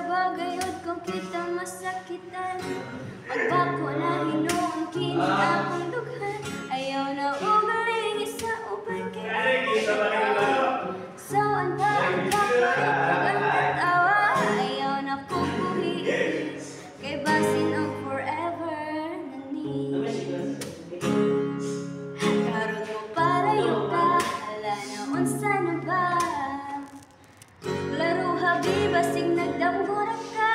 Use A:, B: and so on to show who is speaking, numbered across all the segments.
A: ba gayod kung kita masakitan? Magbako na hinuon kini akong dughan. Ayaw na ugaling isa uban kay so anda ang kapalit ang katawa. Ayaw na kukuhi kay basin ang forever na ni. Karon mo palayo ka, hala na unsa na ba? Laro habiba sing nagdamgo ka.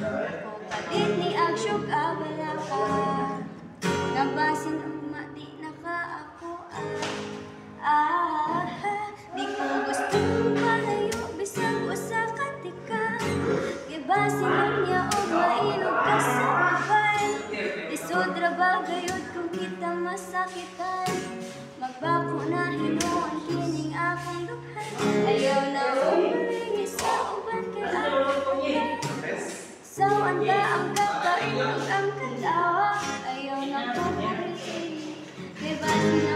A: Ako palit ni aksyon ka wala ka. Nabasin ugma di na ka ako di ko gusto palayo bisag usa ka tika. Gibasin lang niya o mailog ka sa ubay. Isudra ba gayod kung kita masakitan? Magbako na hinuon kining akong dughan. Ayaw na umaling isa uban kay akong so anda ang kakailog ang katawa. Ayaw na kukulit kay basin